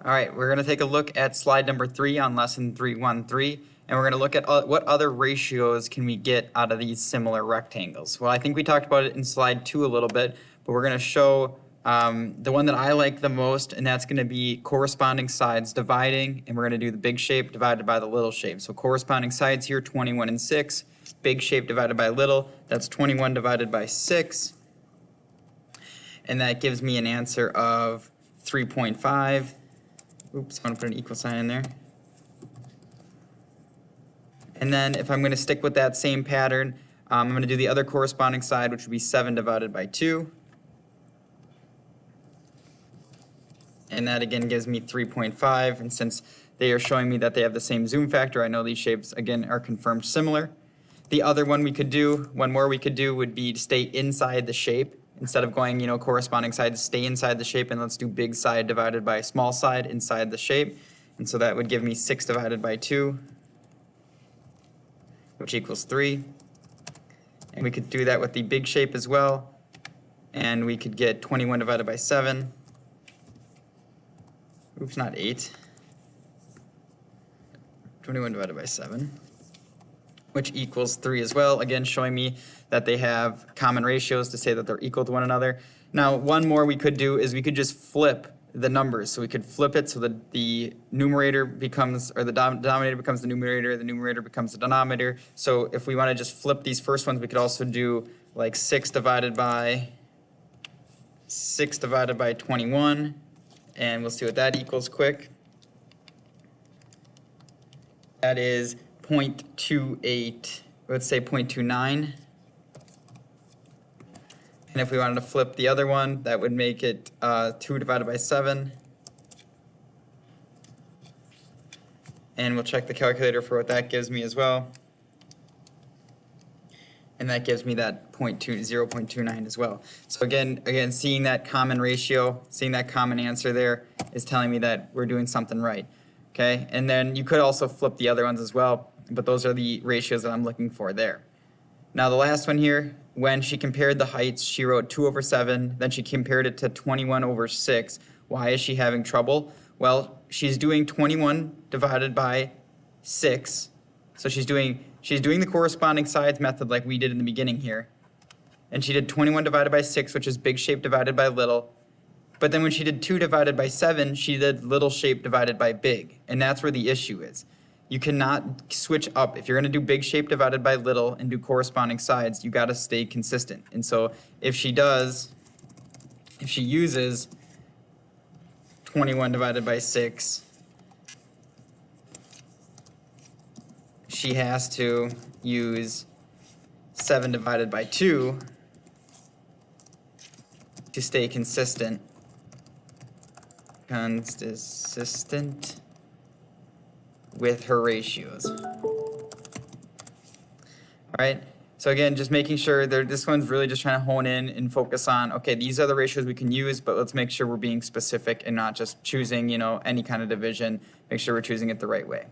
All right, we're going to take a look at slide number 3 on lesson 313, and we're going to look at what other ratios can we get out of these similar rectangles. Well, I think we talked about it in slide 2 a little bit, but we're going to show the one that I like the most, and that's going to be corresponding sides dividing, and we're going to do the big shape divided by the little shape. So corresponding sides here, 21 and 6. Big shape divided by little, that's 21 divided by 6. And that gives me an answer of 3.5. Oops, I'm going to put an equal sign in there. And then if I'm going to stick with that same pattern, I'm going to do the other corresponding side, which would be 7 divided by 2. And that again gives me 3.5. And since they are showing me that they have the same zoom factor, I know these shapes again are confirmed similar. The other one we could do, one more we could do, would be to stay inside the shape. Instead of going, corresponding sides, stay inside the shape, and let's do big side divided by small side inside the shape. And so that would give me 6 divided by 2, which equals 3. And we could do that with the big shape as well. And we could get 21 divided by 7. Oops, not 8. 21 divided by 7. Which equals 3 as well, again showing me that they have common ratios to say that they're equal to one another. Now, one more we could do is we could just flip the numbers. So we could flip it so that the numerator becomes, or the denominator becomes the numerator becomes the denominator. So if we want to just flip these first ones, we could also do like 6 divided by 21, and we'll see what that equals quick. That is 0.28, let's say 0.29. And if we wanted to flip the other one, that would make it 2 divided by 7. And we'll check the calculator for what that gives me as well. And that gives me that 0.29 as well. So again, seeing that common ratio, seeing that common answer there is telling me that we're doing something right. Okay, and then you could also flip the other ones as well, but those are the ratios that I'm looking for there. Now the last one here, when she compared the heights, she wrote 2 over 7, then she compared it to 21 over 6. Why is she having trouble? Well, she's doing 21 divided by 6, so she's doing the corresponding sides method like we did in the beginning here. And she did 21 divided by 6, which is big shape divided by little. But then when she did 2 divided by 7, she did little shape divided by big. And that's where the issue is. You cannot switch up. If you're going to do big shape divided by little and do corresponding sides, you got to stay consistent. And so if she uses 21 divided by 6, she has to use 7 divided by 2 to stay consistent with her ratios. All right, so again, just making sure this one's really just trying to hone in and focus on, okay, these are the ratios we can use, but let's make sure we're being specific and not just choosing, any kind of division. Make sure we're choosing it the right way.